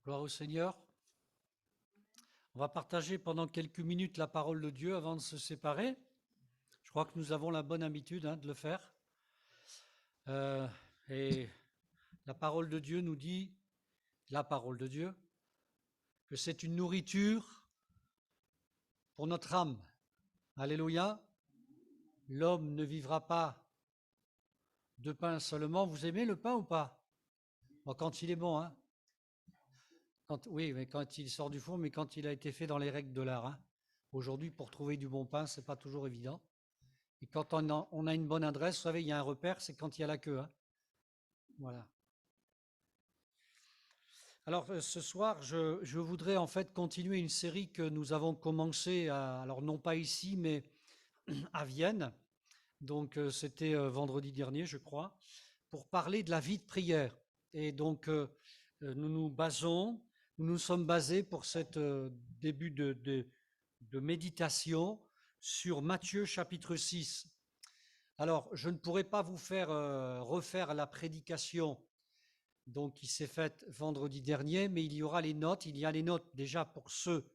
Gloire au Seigneur. On va partager pendant quelques minutes la parole de Dieu avant de se séparer. Je crois que nous avons la bonne habitude de le faire. Et la parole de Dieu nous dit, la parole de Dieu, que c'est une nourriture pour notre âme. Alléluia. L'homme ne vivra pas de pain seulement. Vous aimez le pain ou pas? Bon, quand il est bon, hein. Oui, mais quand il sort du four, mais quand il a été fait dans les règles de l'art. Hein. Aujourd'hui, pour trouver du bon pain, c'est pas toujours évident. Et quand on a une bonne adresse, vous savez, il y a un repère, c'est quand il y a la queue. Hein. Voilà. Alors, ce soir, je voudrais en fait continuer une série que nous avons commencé, alors non pas ici, mais à Vienne. Donc, c'était vendredi dernier, je crois, pour parler de la vie de prière. Et donc, nous nous sommes basés pour cette début de méditation sur Matthieu chapitre 6. Alors, je ne pourrai pas vous faire refaire la prédication donc, qui s'est faite vendredi dernier, mais il y aura les notes. Il y a les notes déjà pour ceux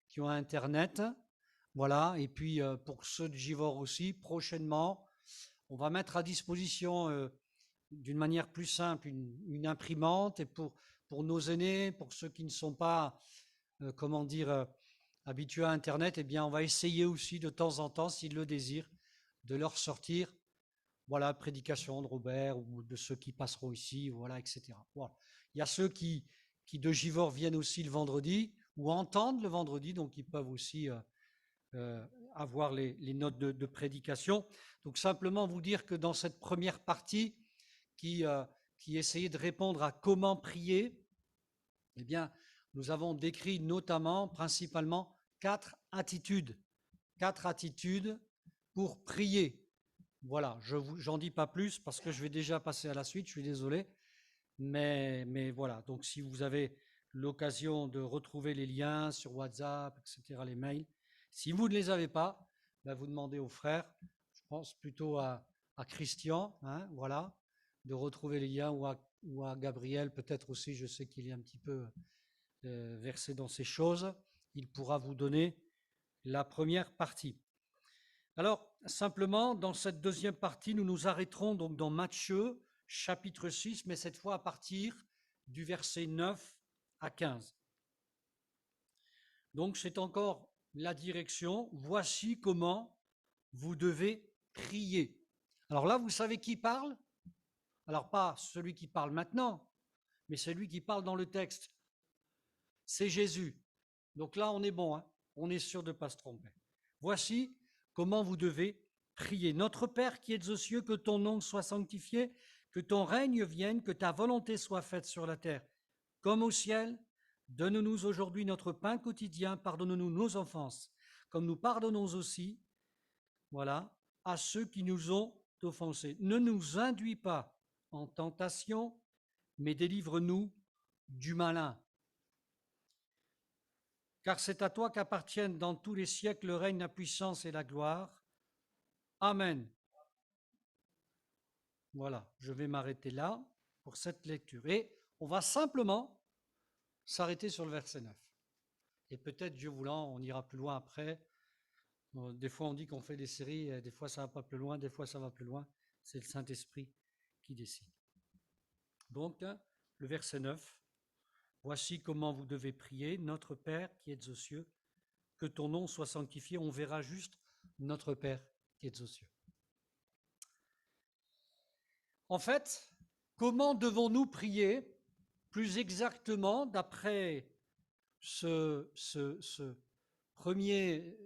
qui ont Internet. Voilà, et puis pour ceux de Givor aussi, prochainement, on va mettre à disposition d'une manière plus simple une imprimante et pour nos aînés, pour ceux qui ne sont pas, habitués à Internet, eh bien, on va essayer aussi de temps en temps, s'ils le désirent, de leur sortir, voilà, prédication de Robert ou de ceux qui passeront ici, voilà, etc. Voilà. Il y a ceux qui de Givor viennent aussi le vendredi ou entendent le vendredi, donc ils peuvent aussi euh, avoir les notes de prédication. Donc simplement vous dire que dans cette première partie qui essayait de répondre à comment prier, eh bien, nous avons décrit notamment, principalement, quatre attitudes pour prier. Voilà, j'en dis pas plus parce que je vais déjà passer à la suite, je suis désolé. Mais voilà, donc si vous avez l'occasion de retrouver les liens sur WhatsApp, etc., les mails, si vous ne les avez pas, ben vous demandez aux frères, je pense plutôt à Christian, hein, voilà, de retrouver les liens ou à Gabriel, peut-être aussi, je sais qu'il est un petit peu versé dans ces choses, il pourra vous donner la première partie. Alors, simplement, dans cette deuxième partie, nous nous arrêterons donc dans Matthieu, chapitre 6, mais cette fois à partir du verset 9 à 15. Donc, c'est encore la direction. Voici comment vous devez prier. Alors là, vous savez qui parle? Alors, pas celui qui parle maintenant, mais celui qui parle dans le texte. C'est Jésus. Donc là, on est bon, hein, on est sûr de ne pas se tromper. Voici comment vous devez prier. Notre Père qui es aux cieux, que ton nom soit sanctifié, que ton règne vienne, que ta volonté soit faite sur la terre comme au ciel. Donne-nous aujourd'hui notre pain quotidien, pardonne-nous nos offenses, comme nous pardonnons aussi, voilà, à ceux qui nous ont offensés. Ne nous induis pas en tentation, mais délivre-nous du malin. Car c'est à toi qu'appartiennent dans tous les siècles le règne, la puissance et la gloire. Amen. Voilà, je vais m'arrêter là pour cette lecture. Et on va simplement s'arrêter sur le verset 9. Et peut-être, Dieu voulant, on ira plus loin après. Des fois, on dit qu'on fait des séries, des fois, ça va pas plus loin, des fois, ça va plus loin. C'est le Saint-Esprit qui décide. Donc, le verset 9. Voici comment vous devez prier. Notre Père qui êtes aux cieux, que ton nom soit sanctifié. On verra juste notre Père qui êtes aux cieux. En fait, comment devons-nous prier plus exactement d'après ce premier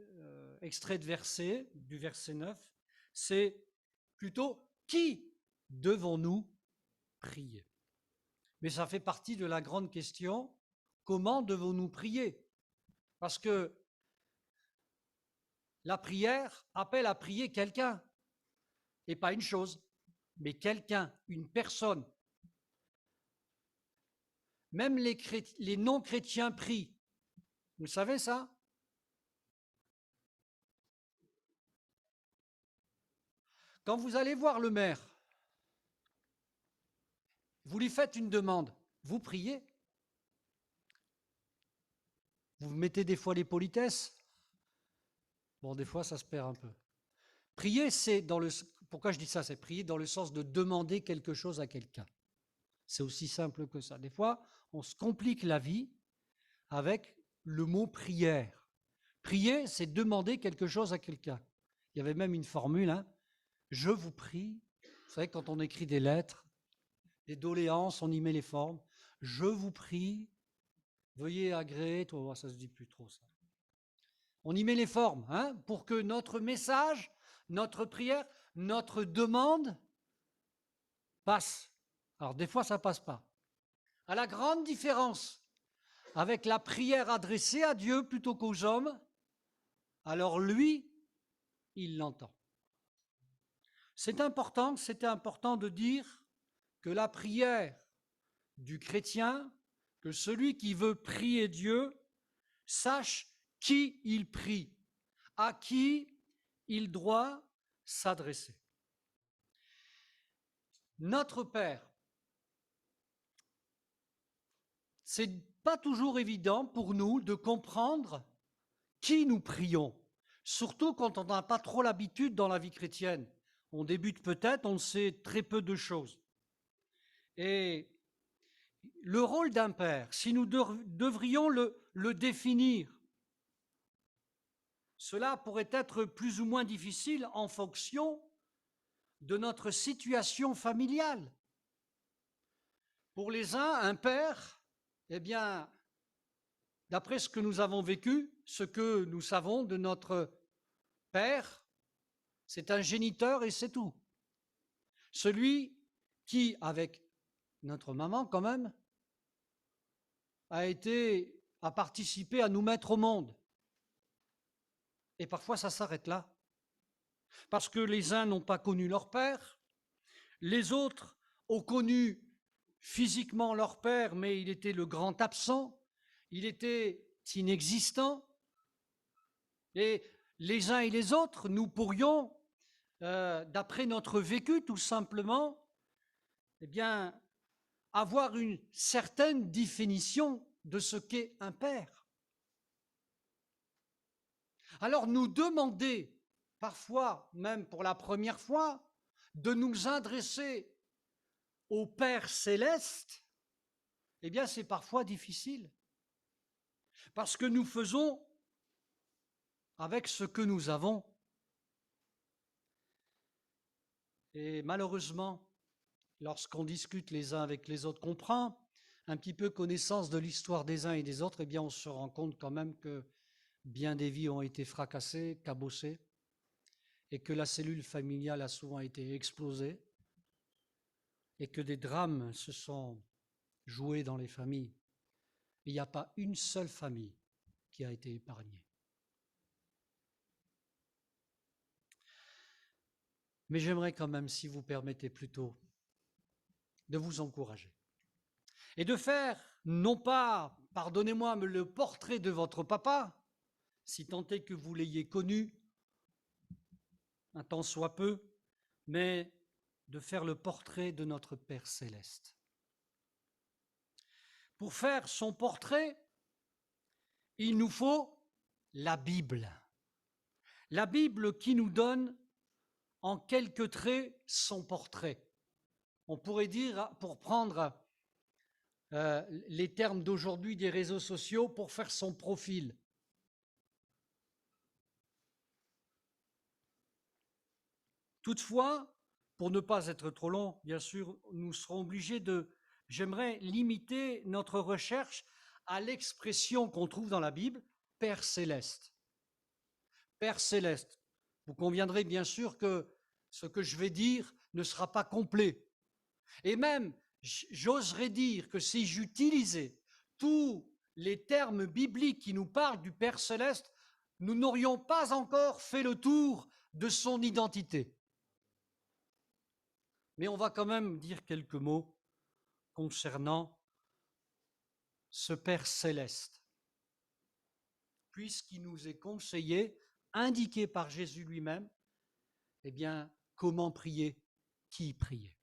extrait de verset, du verset 9, c'est plutôt qui devons-nous prier? Mais ça fait partie de la grande question, comment devons-nous prier? Parce que la prière appelle à prier quelqu'un, et pas une chose, mais quelqu'un, une personne. Même les non-chrétiens prient. Vous savez ça? Quand vous allez voir le maire, vous lui faites une demande, vous priez. Vous mettez des fois les politesses. Bon, des fois, ça se perd un peu. Prier, c'est dans le... Pourquoi je dis ça? C'est prier dans le sens de demander quelque chose à quelqu'un. C'est aussi simple que ça. Des fois, on se complique la vie avec le mot prière. Prier, c'est demander quelque chose à quelqu'un. Il y avait même une formule, hein. Je vous prie. Vous savez, quand on écrit des lettres, des doléances, on y met les formes. Je vous prie, veuillez agréer. Toi, ça se dit plus trop ça. On y met les formes, hein, pour que notre message, notre prière, notre demande passe. Alors des fois, ça passe pas. À la grande différence avec la prière adressée à Dieu plutôt qu'aux hommes, alors lui, il l'entend. C'était important de dire que la prière du chrétien, que celui qui veut prier Dieu, sache qui il prie, à qui il doit s'adresser. Notre Père, c'est pas toujours évident pour nous de comprendre qui nous prions, surtout quand on n'a pas trop l'habitude dans la vie chrétienne. On débute peut-être, on sait très peu de choses. Et le rôle d'un père, si nous devrions le définir, cela pourrait être plus ou moins difficile en fonction de notre situation familiale. Pour les uns, un père, eh bien, d'après ce que nous avons vécu, ce que nous savons de notre père, c'est un géniteur et c'est tout. Celui qui, avec notre maman quand même, a participé à nous mettre au monde. Et parfois, ça s'arrête là. Parce que les uns n'ont pas connu leur père, les autres ont connu physiquement leur père, mais il était le grand absent, il était inexistant. Et les uns et les autres, nous pourrions, d'après notre vécu, tout simplement, eh bien, avoir une certaine définition de ce qu'est un père. Alors nous demander, parfois même pour la première fois, de nous adresser au Père céleste, eh bien c'est parfois difficile. Parce que nous faisons avec ce que nous avons. Et malheureusement, lorsqu'on discute les uns avec les autres, qu'on prend un petit peu connaissance de l'histoire des uns et des autres, eh bien on se rend compte quand même que bien des vies ont été fracassées, cabossées, et que la cellule familiale a souvent été explosée, et que des drames se sont joués dans les familles. Il n'y a pas une seule famille qui a été épargnée. Mais j'aimerais quand même, si vous permettez plutôt, de vous encourager et de faire, non pas, pardonnez-moi, mais le portrait de votre papa, si tant est que vous l'ayez connu, un tant soit peu, mais de faire le portrait de notre Père céleste. Pour faire son portrait, il nous faut la Bible. La Bible qui nous donne en quelques traits son portrait. On pourrait dire, pour prendre les termes d'aujourd'hui des réseaux sociaux, pour faire son profil. Toutefois, pour ne pas être trop long, bien sûr, nous serons obligés j'aimerais limiter notre recherche à l'expression qu'on trouve dans la Bible, Père céleste. Père céleste. Vous conviendrez bien sûr que ce que je vais dire ne sera pas complet. Et même, j'oserais dire que si j'utilisais tous les termes bibliques qui nous parlent du Père céleste, nous n'aurions pas encore fait le tour de son identité. Mais on va quand même dire quelques mots concernant ce Père céleste, puisqu'il nous est conseillé, indiqué par Jésus lui-même, eh bien, comment prier, qui prier.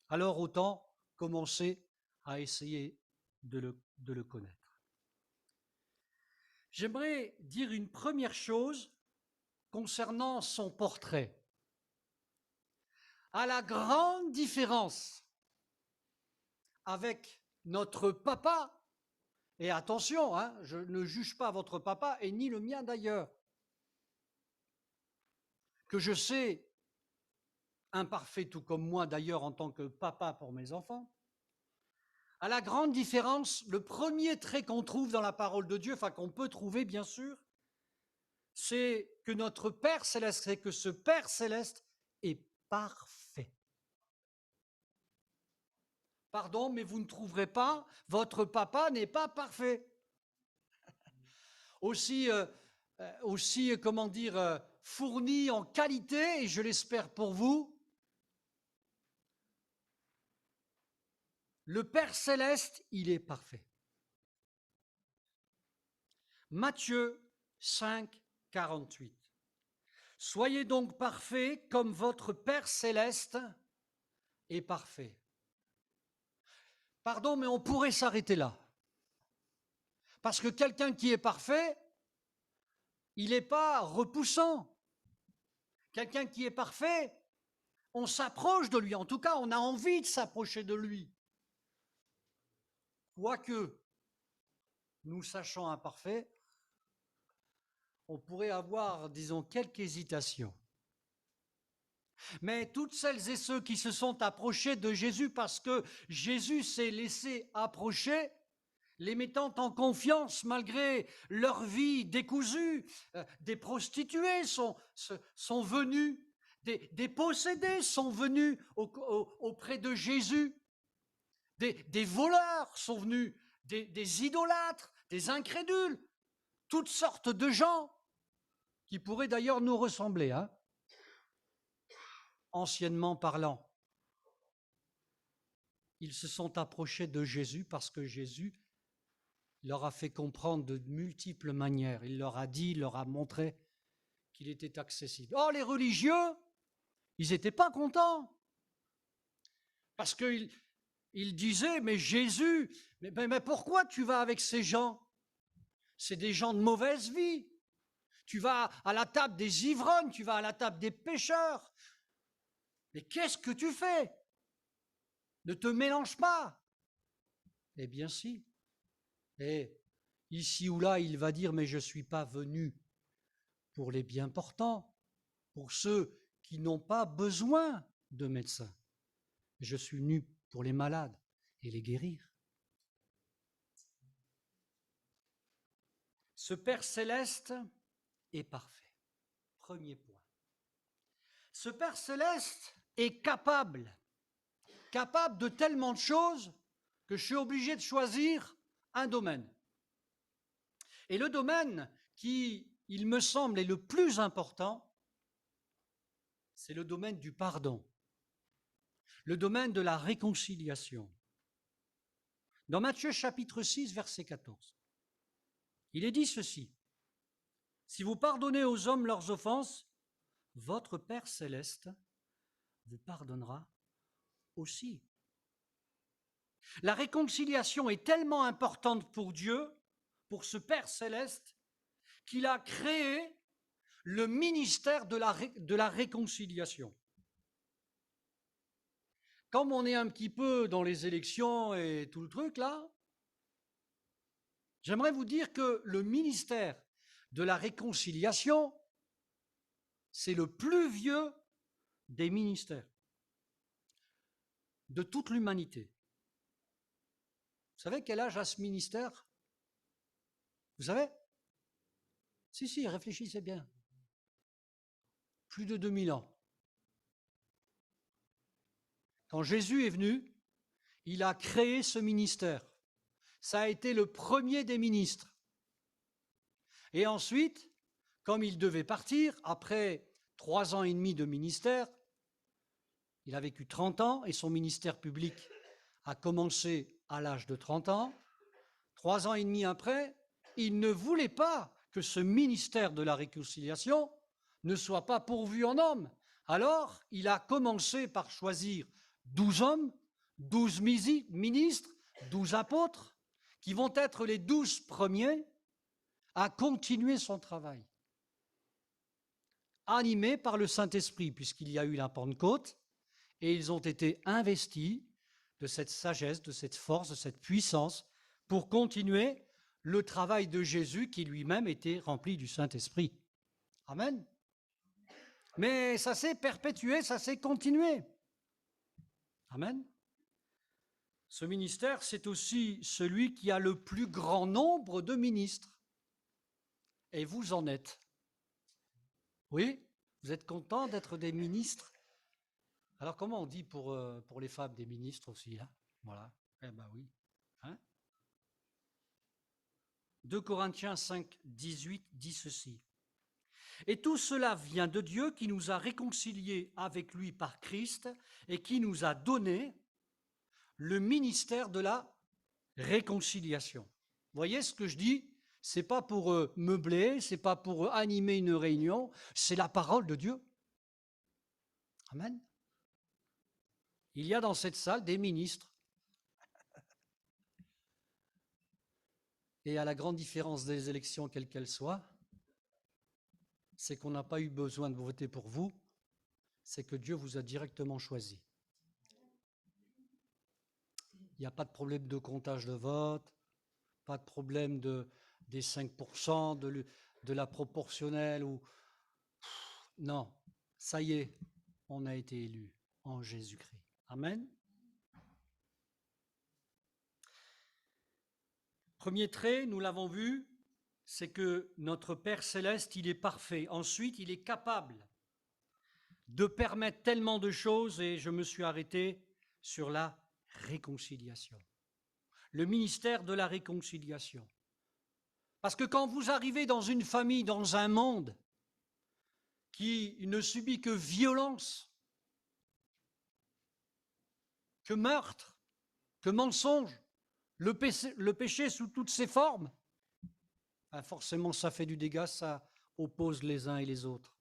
Alors autant commencer à essayer de le connaître. J'aimerais dire une première chose concernant son portrait. À la grande différence avec notre papa, et attention, hein, je ne juge pas votre papa et ni le mien d'ailleurs, que je sais imparfait tout comme moi d'ailleurs en tant que papa pour mes enfants. À la grande différence, le premier trait qu'on trouve dans la parole de Dieu, enfin qu'on peut trouver bien sûr, c'est que notre Père céleste, c'est que ce Père céleste est parfait. Pardon, mais vous ne trouverez pas, votre papa n'est pas parfait. Aussi, comment dire, fourni en qualité, et je l'espère pour vous, le Père céleste, il est parfait. Matthieu 5, 48. Soyez donc parfaits comme votre Père céleste est parfait. Pardon, mais on pourrait s'arrêter là. Parce que quelqu'un qui est parfait, il n'est pas repoussant. Quelqu'un qui est parfait, on s'approche de lui. En tout cas, on a envie de s'approcher de lui. Quoique nous sachons imparfait, on pourrait avoir, disons, quelques hésitations. Mais toutes celles et ceux qui se sont approchés de Jésus parce que Jésus s'est laissé approcher, les mettant en confiance malgré leur vie décousue, des prostituées sont venues, des possédés sont venus auprès de Jésus, des voleurs sont venus, des idolâtres, des incrédules, toutes sortes de gens qui pourraient d'ailleurs nous ressembler, hein, anciennement parlant. Ils se sont approchés de Jésus parce que Jésus leur a fait comprendre de multiples manières. Il leur a dit, il leur a montré qu'il était accessible. Or, les religieux, ils n'étaient pas contents. Parce qu'ils disaient, mais Jésus, mais pourquoi tu vas avec ces gens? C'est des gens de mauvaise vie. Tu vas à la table des ivrognes, tu vas à la table des pécheurs. Mais qu'est-ce que tu fais? Ne te mélange pas. Eh bien si. Et ici ou là, il va dire, mais je ne suis pas venu pour les bien portants, pour ceux qui n'ont pas besoin de médecins. Je suis venu pour les malades et les guérir. Ce Père céleste est parfait. Premier point. Ce Père céleste est capable de tellement de choses que je suis obligé de choisir un domaine. Et le domaine qui, il me semble, est le plus important, c'est le domaine du pardon, le domaine de la réconciliation. Dans Matthieu chapitre 6, verset 14, il est dit ceci: si vous pardonnez aux hommes leurs offenses, votre Père céleste vous pardonnera aussi. La réconciliation est tellement importante pour Dieu, pour ce Père céleste, qu'il a créé le ministère de la réconciliation. Comme on est un petit peu dans les élections et tout le truc là, j'aimerais vous dire que le ministère de la réconciliation, c'est le plus vieux des ministères de toute l'humanité. Vous savez quel âge a ce ministère? Vous savez? Si, réfléchissez bien. Plus de 2000 ans. Quand Jésus est venu, il a créé ce ministère. Ça a été le premier des ministres. Et ensuite, comme il devait partir, après 3 ans et demi de ministère, il a vécu 30 ans et son ministère public a commencé à l'âge de 30 ans. 3 ans et demi après, il ne voulait pas que ce ministère de la réconciliation ne soit pas pourvu en hommes. Alors, il a commencé par choisir 12 hommes, 12 ministres, 12 apôtres, qui vont être les 12 premiers à continuer son travail, animés par le Saint-Esprit, puisqu'il y a eu la Pentecôte, et ils ont été investis de cette sagesse, de cette force, de cette puissance, pour continuer le travail de Jésus qui lui-même était rempli du Saint-Esprit. Amen. Mais ça s'est perpétué, ça s'est continué. Amen. Ce ministère, c'est aussi celui qui a le plus grand nombre de ministres. Et vous en êtes. Oui, vous êtes contents d'être des ministres. Alors comment on dit pour les femmes des ministres aussi là? Voilà. Eh ben oui. Hein? 2 Corinthiens 5, 18 dit ceci. Et tout cela vient de Dieu qui nous a réconciliés avec lui par Christ et qui nous a donné le ministère de la réconciliation. Vous voyez ce que je dis? C'est pas pour meubler, c'est pas pour animer une réunion, c'est la parole de Dieu. Amen. Il y a dans cette salle des ministres. Et à la grande différence des élections, quelles qu'elles soient, c'est qu'on n'a pas eu besoin de voter pour vous, c'est que Dieu vous a directement choisi. Il n'y a pas de problème de comptage de vote, pas de problème des 5%, de la proportionnelle. Non, ça y est, on a été élus en Jésus-Christ. Amen. Premier trait, nous l'avons vu, c'est que notre Père céleste, il est parfait. Ensuite, il est capable de permettre tellement de choses, et je me suis arrêté sur la réconciliation. Le ministère de la réconciliation. Parce que quand vous arrivez dans une famille, dans un monde qui ne subit que violence, que meurtre, que mensonge, le péché sous toutes ses formes, forcément ça fait du dégât, ça oppose les uns et les autres.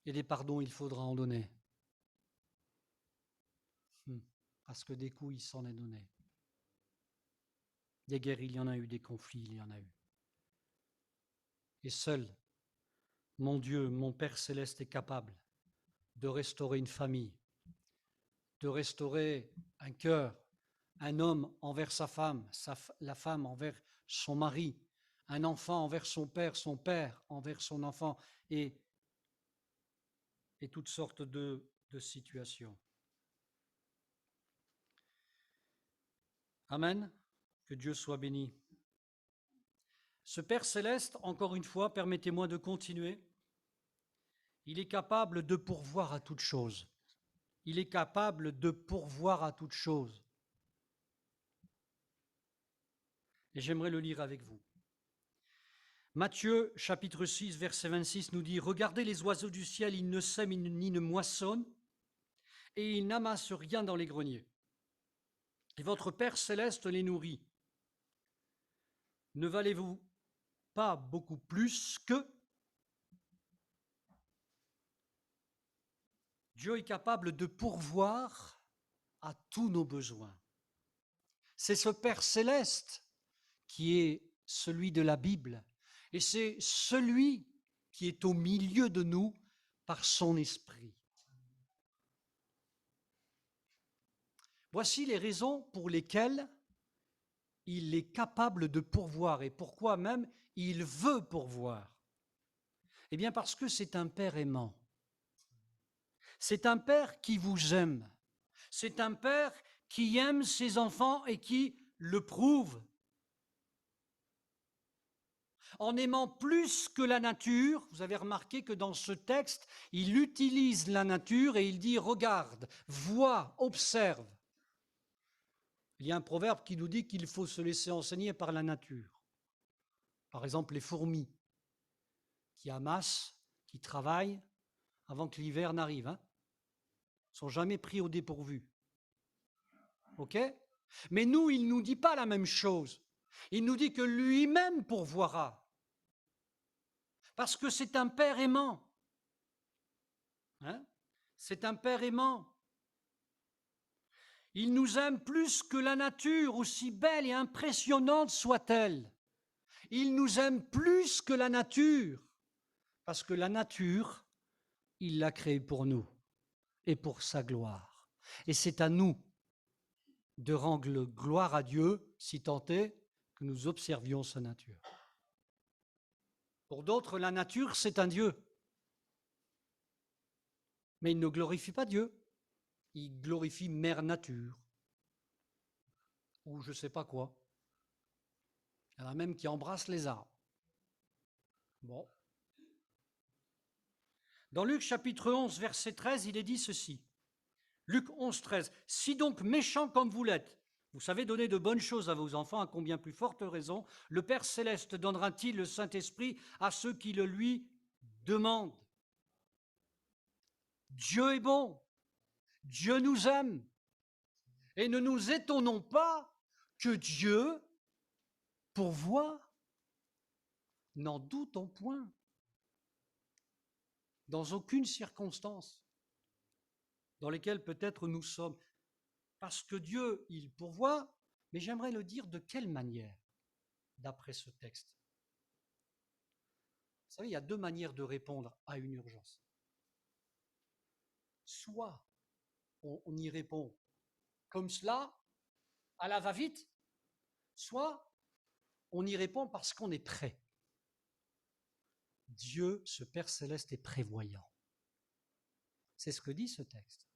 Et des pardons, il faudra en donner. Parce que des coups, il s'en est donné. Des guerres, il y en a eu, des conflits, il y en a eu. Et seul, mon Dieu, mon Père céleste est capable de restaurer une famille, de restaurer un cœur, un homme envers sa femme, la femme envers son mari, un enfant envers son père envers son enfant, et toutes sortes de situations. Amen. Que Dieu soit béni. Ce Père céleste, encore une fois, permettez-moi de continuer. Il est capable de pourvoir à toute chose. Il est capable de pourvoir à toute chose. Et j'aimerais le lire avec vous. Matthieu, chapitre 6, verset 26 nous dit « Regardez les oiseaux du ciel, ils ne sèment ni ne moissonnent, et ils n'amassent rien dans les greniers. Et votre Père céleste les nourrit. Ne valez-vous pas beaucoup plus que... » Dieu est capable de pourvoir à tous nos besoins. C'est ce Père céleste qui est celui de la Bible. Et c'est celui qui est au milieu de nous par son esprit. Voici les raisons pour lesquelles il est capable de pourvoir et pourquoi même il veut pourvoir. Eh bien parce que c'est un Père aimant. C'est un Père qui vous aime. C'est un Père qui aime ses enfants et qui le prouve. En aimant plus que la nature, vous avez remarqué que dans ce texte, il utilise la nature et il dit « regarde, vois, observe ». Il y a un proverbe qui nous dit qu'il faut se laisser enseigner par la nature. Par exemple, les fourmis qui amassent, qui travaillent avant que l'hiver n'arrive, ne sont jamais pris au dépourvu. Ok? Mais nous, il ne nous dit pas la même chose. Il nous dit que lui-même pourvoira. Parce que c'est un Père aimant. C'est un Père aimant. Il nous aime plus que la nature, aussi belle et impressionnante soit-elle. Il nous aime plus que la nature, parce que la nature, il l'a créée pour nous et pour sa gloire. Et c'est à nous de rendre gloire à Dieu, si tant est que nous observions sa nature. Pour d'autres, la nature, c'est un Dieu. Mais il ne glorifie pas Dieu. Il glorifie Mère Nature. Ou je ne sais pas quoi. Il y en a même qui embrassent les arbres. Bon. Dans Luc chapitre 11, verset 13, il est dit ceci. Luc 11, 13. Si donc méchants comme vous l'êtes, vous savez donner de bonnes choses à vos enfants, à combien plus forte raison le Père Céleste donnera-t-il le Saint-Esprit à ceux qui le lui demandent. Dieu est bon, Dieu nous aime. Et ne nous étonnons pas que Dieu pourvoie. N'en doutons point. Dans aucune circonstance dans lesquelles peut-être nous sommes. Parce que Dieu, il pourvoit, mais j'aimerais le dire de quelle manière, d'après ce texte. Vous savez, il y a deux manières de répondre à une urgence. Soit on y répond comme cela, à la va-vite, soit on y répond parce qu'on est prêt. Dieu, ce Père céleste, est prévoyant. C'est ce que dit ce texte.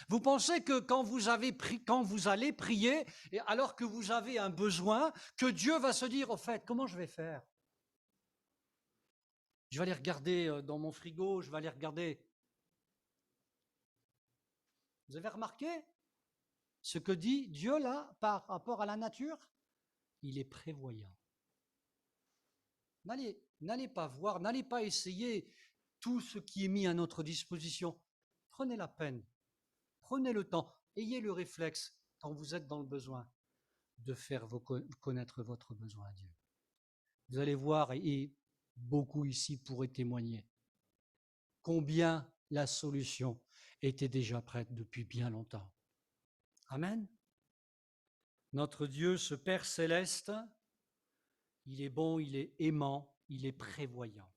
Vous pensez que quand vous allez prier, et alors que vous avez un besoin, que Dieu va se dire, au fait, comment je vais faire? Je vais aller regarder dans mon frigo, je vais aller regarder. Vous avez remarqué ce que dit Dieu là par rapport à la nature? Il est prévoyant. N'allez pas voir, n'allez pas essayer tout ce qui est mis à notre disposition. Prenez la peine, prenez le temps, ayez le réflexe, quand vous êtes dans le besoin, de faire connaître votre besoin à Dieu. Vous allez voir, et beaucoup ici pourraient témoigner, combien la solution était déjà prête depuis bien longtemps. Amen. Notre Dieu, ce Père céleste, il est bon, il est aimant, il est prévoyant.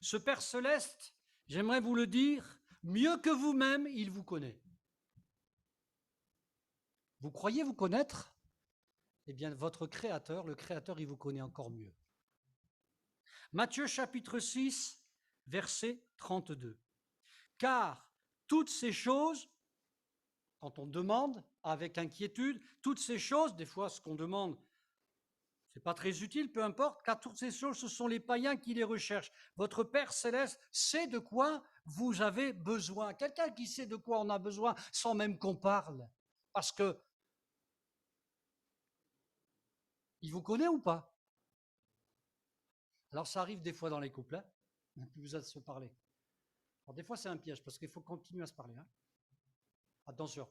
Ce Père céleste, j'aimerais vous le dire, mieux que vous-même, il vous connaît. Vous croyez vous connaître? Eh bien, votre Créateur, le Créateur, il vous connaît encore mieux. Matthieu chapitre 6, verset 32. Car toutes ces choses, quand on demande avec inquiétude, toutes ces choses, des fois ce qu'on demande, c'est pas très utile, peu importe, car toutes ces choses, ce sont les païens qui les recherchent. Votre Père céleste sait de quoi vous avez besoin. Quelqu'un qui sait de quoi on a besoin sans même qu'on parle. Parce que il vous connaît ou pas? Alors ça arrive des fois dans les couples, on n'a plus besoin de se parler. Alors des fois c'est un piège parce qu'il faut continuer à se parler. Attention.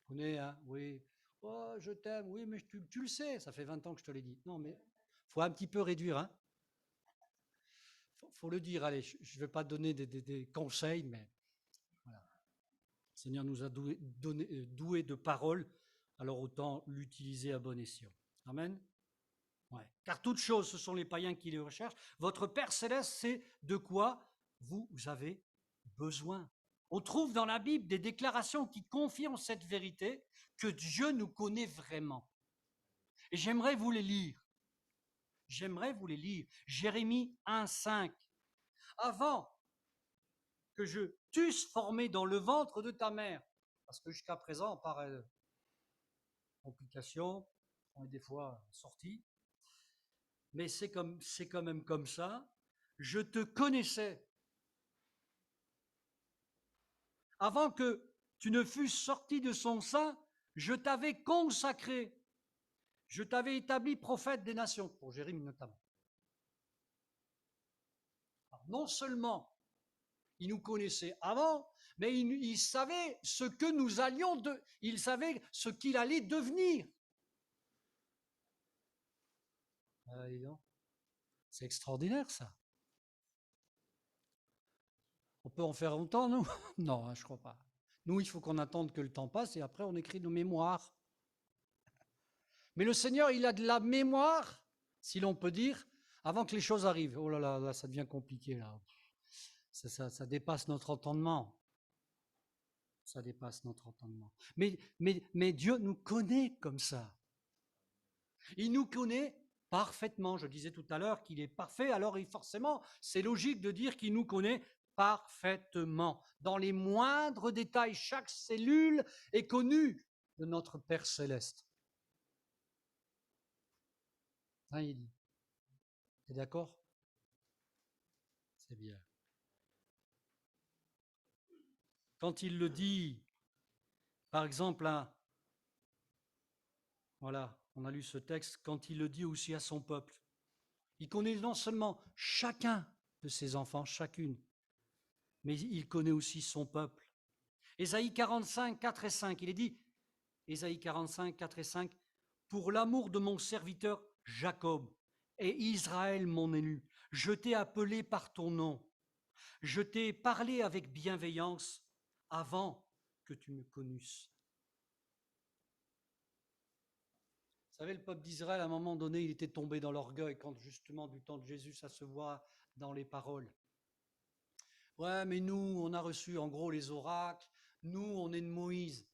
Vous connaissez, oui. Oh, je t'aime, oui, mais tu le sais, ça fait 20 ans que je te l'ai dit. Non, mais il faut un petit peu réduire. Faut le dire, allez, je ne vais pas donner des conseils, mais voilà. Le Seigneur nous a doué de paroles, alors autant l'utiliser à bon escient. Amen. Ouais. Car toutes choses, ce sont les païens qui les recherchent. Votre Père céleste sait de quoi vous avez besoin. On trouve dans la Bible des déclarations qui confirment cette vérité, que Dieu nous connaît vraiment. Et j'aimerais vous les lire. Jérémie 1,5. Avant que je t'eusse formé dans le ventre de ta mère, parce que jusqu'à présent, par complications, on est des fois sortis, mais c'est quand même comme ça, je te connaissais. Avant que tu ne fusses sorti de son sein, je t'avais consacré. Je t'avais établi prophète des nations, pour Jérémie notamment. Alors, non seulement il nous connaissait avant, mais il savait ce que nous allions, il savait ce qu'il allait devenir. C'est extraordinaire ça. On peut en faire longtemps, nous? Non, je ne crois pas. Nous, il faut qu'on attende que le temps passe et après on écrit nos mémoires. Mais le Seigneur, il a de la mémoire si l'on peut dire, avant que les choses arrivent. Oh là là, là ça devient compliqué, là. Ça dépasse notre entendement. Ça dépasse notre entendement. Mais Dieu nous connaît comme ça. Il nous connaît parfaitement. Je disais tout à l'heure qu'il est parfait, alors forcément, c'est logique de dire qu'il nous connaît parfaitement. Dans les moindres détails, chaque cellule est connue de notre Père céleste. Hein, il dit. T'es d'accord? C'est bien. Quand il le dit, par exemple, hein, voilà, on a lu ce texte, quand il le dit aussi à son peuple, il connaît non seulement chacun de ses enfants, chacune, mais il connaît aussi son peuple. Ésaïe 45, 4 et 5, il est dit, Ésaïe 45, 4 et 5, pour l'amour de mon serviteur Jacob et Israël mon élu, je t'ai appelé par ton nom, je t'ai parlé avec bienveillance avant que tu me connusses. Vous savez, le peuple d'Israël, à un moment donné, il était tombé dans l'orgueil quand justement du temps de Jésus, ça se voit dans les paroles. Ouais, mais nous, on a reçu en gros les oracles, nous, on est de Moïse.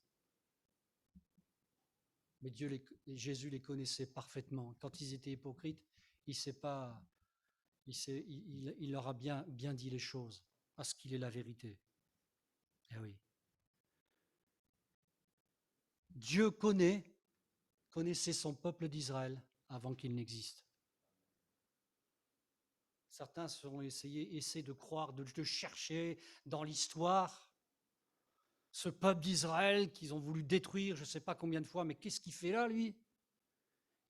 Mais Jésus les connaissait parfaitement. Quand ils étaient hypocrites, il leur a bien dit les choses, parce qu'il est la vérité. Eh oui. Dieu connaissait son peuple d'Israël avant qu'il n'existe. Certains essaient de croire, de chercher dans l'histoire ce peuple d'Israël qu'ils ont voulu détruire, je ne sais pas combien de fois, mais qu'est-ce qu'il fait là, lui?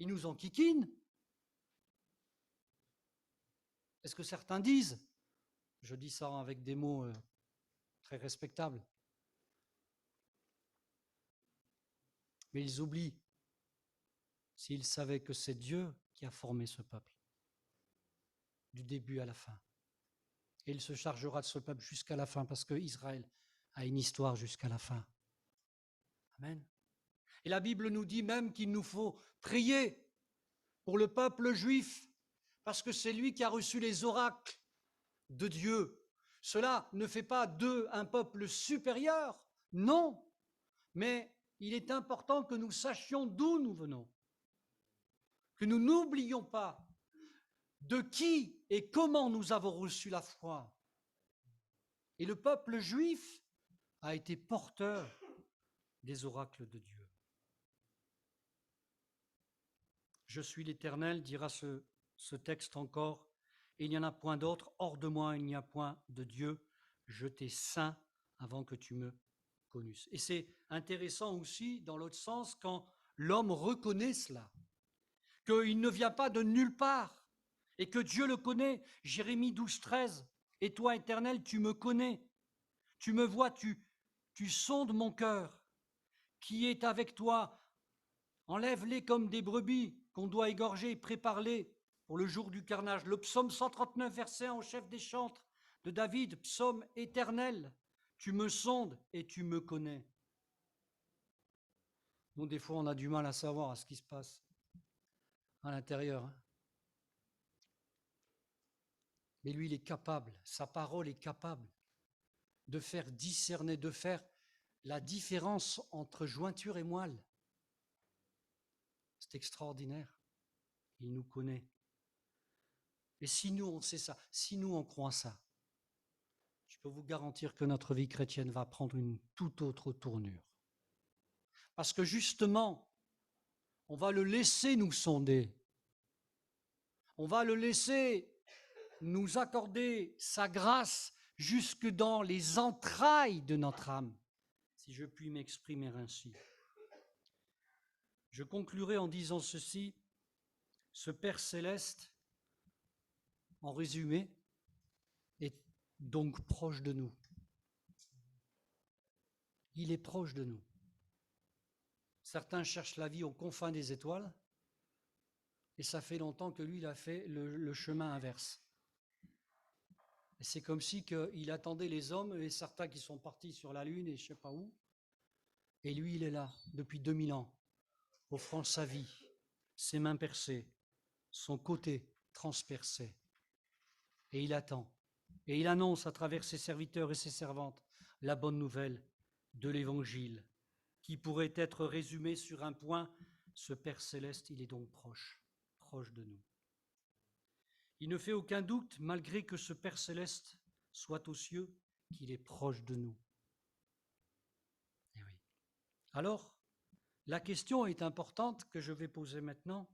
Il nous enquiquine. Est-ce que certains disent, je dis ça avec des mots très respectables, mais ils oublient s'ils savaient que c'est Dieu qui a formé ce peuple, du début à la fin. Et il se chargera de ce peuple jusqu'à la fin, parce que Israël a une histoire jusqu'à la fin. Amen. Et la Bible nous dit même qu'il nous faut prier pour le peuple juif, parce que c'est lui qui a reçu les oracles de Dieu. Cela ne fait pas d'eux un peuple supérieur, non, mais il est important que nous sachions d'où nous venons, que nous n'oublions pas de qui et comment nous avons reçu la foi. Et le peuple juif a été porteur des oracles de Dieu. Je suis l'Éternel, dira ce texte encore, et il n'y en a point d'autre, hors de moi il n'y a point de Dieu, je t'ai saint avant que tu me connusses. Et c'est intéressant aussi, dans l'autre sens, quand l'homme reconnaît cela, qu'il ne vient pas de nulle part, et que Dieu le connaît. Jérémie 12, 13, et toi, Éternel, tu me connais, tu me vois, tu sondes mon cœur, qui est avec toi, enlève-les comme des brebis qu'on doit égorger et prépare-les pour le jour du carnage. Le psaume 139, verset 1 au chef des chantres de David, psaume éternel, tu me sondes et tu me connais. Nous, des fois, on a du mal à savoir ce qui se passe à l'intérieur. Mais lui, il est capable, sa parole est capable de faire discerner, de faire la différence entre jointure et moelle. C'est extraordinaire. Il nous connaît. Et si nous, on sait ça, si nous, on croit ça, je peux vous garantir que notre vie chrétienne va prendre une toute autre tournure. Parce que justement, on va le laisser nous sonder. On va le laisser nous accorder sa grâce jusque dans les entrailles de notre âme, si je puis m'exprimer ainsi. Je conclurai en disant ceci, ce Père céleste, en résumé, est donc proche de nous. Il est proche de nous. Certains cherchent la vie aux confins des étoiles, et ça fait longtemps que lui, il a fait le chemin inverse. Et c'est comme si il attendait les hommes, et certains qui sont partis sur la Lune et je ne sais pas où, et lui, il est là, depuis 2000 ans, offrant sa vie, ses mains percées, son côté transpercé. Et il attend. Et il annonce à travers ses serviteurs et ses servantes la bonne nouvelle de l'Évangile, qui pourrait être résumée sur un point: ce Père céleste, il est donc proche, proche de nous. Il ne fait aucun doute, malgré que ce Père céleste soit aux cieux, qu'il est proche de nous. Et oui. Alors, la question est importante que je vais poser maintenant.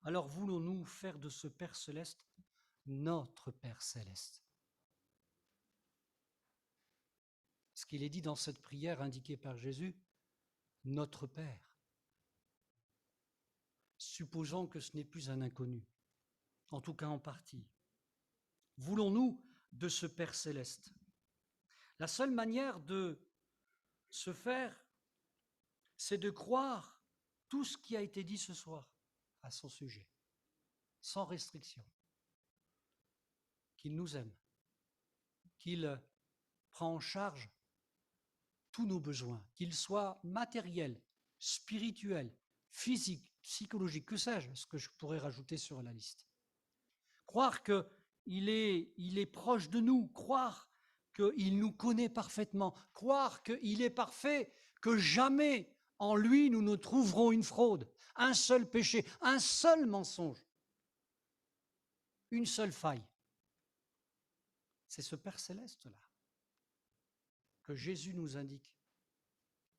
Alors, voulons-nous faire de ce Père céleste notre Père céleste? Ce qu'il est dit dans cette prière indiquée par Jésus, notre Père. Supposons que ce n'est plus un inconnu, en tout cas en partie. Voulons-nous de ce Père céleste? La seule manière de se faire, c'est de croire tout ce qui a été dit ce soir à son sujet, sans restriction. Qu'il nous aime, qu'il prend en charge tous nos besoins, qu'ils soient matériels, spirituels, physiques, psychologiques, que sais-je, ce que je pourrais rajouter sur la liste. Croire qu'il est proche de nous, croire qu'il nous connaît parfaitement, croire qu'il est parfait, que jamais en lui nous ne trouverons une fraude, un seul péché, un seul mensonge, une seule faille. C'est ce Père céleste-là que Jésus nous indique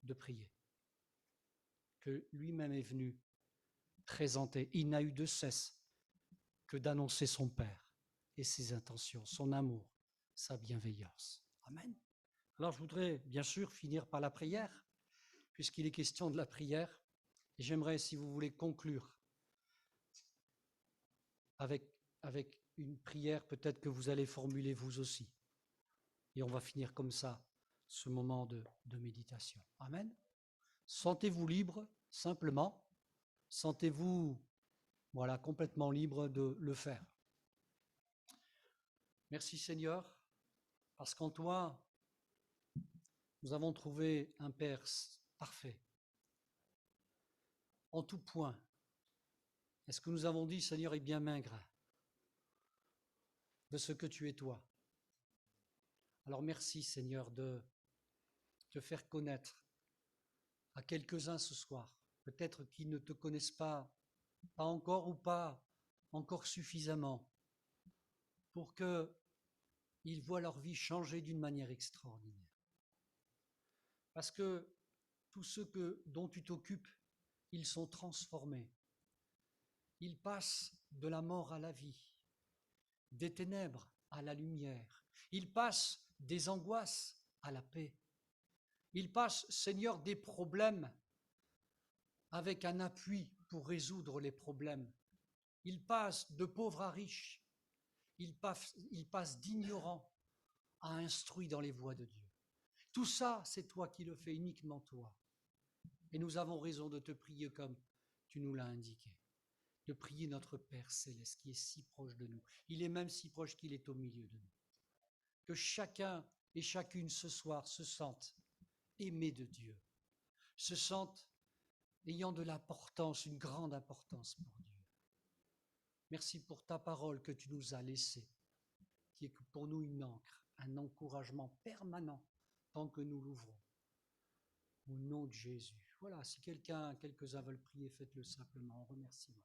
de prier, que lui-même est venu présenter. Il n'a eu de cesse que d'annoncer son Père et ses intentions, son amour, sa bienveillance. Amen. Alors je voudrais bien sûr finir par la prière, puisqu'il est question de la prière, et j'aimerais, si vous voulez, conclure avec une prière peut-être que vous allez formuler vous aussi. Et on va finir comme ça ce moment de méditation. Amen. Sentez-vous libre, simplement. Sentez-vous, voilà, complètement libre de le faire. Merci Seigneur, parce qu'en toi, nous avons trouvé un Père parfait, en tout point. Et ce que nous avons dit, Seigneur, est bien maigre de ce que tu es toi. Alors merci Seigneur de te faire connaître à quelques-uns ce soir, peut-être qui ne te connaissent pas encore ou pas encore suffisamment, pour qu'ils voient leur vie changer d'une manière extraordinaire. Parce que tous ceux dont tu t'occupes, ils sont transformés. Ils passent de la mort à la vie, des ténèbres à la lumière. Ils passent des angoisses à la paix. Ils passent, Seigneur, des problèmes avec un appui pour résoudre les problèmes. Ils passent de pauvres à riches. Ils passent d'ignorants à instruits dans les voies de Dieu. Tout ça, c'est toi qui le fais, uniquement toi. Et nous avons raison de te prier comme tu nous l'as indiqué, de prier notre Père céleste qui est si proche de nous. Il est même si proche qu'il est au milieu de nous. Que chacun et chacune ce soir se sente aimé de Dieu, se sente ayant de l'importance, une grande importance pour Dieu. Merci pour ta parole que tu nous as laissée, qui est pour nous une encre, un encouragement permanent tant que nous l'ouvrons. Au nom de Jésus. Voilà, si quelques-uns veulent prier, faites-le simplement en remerciement.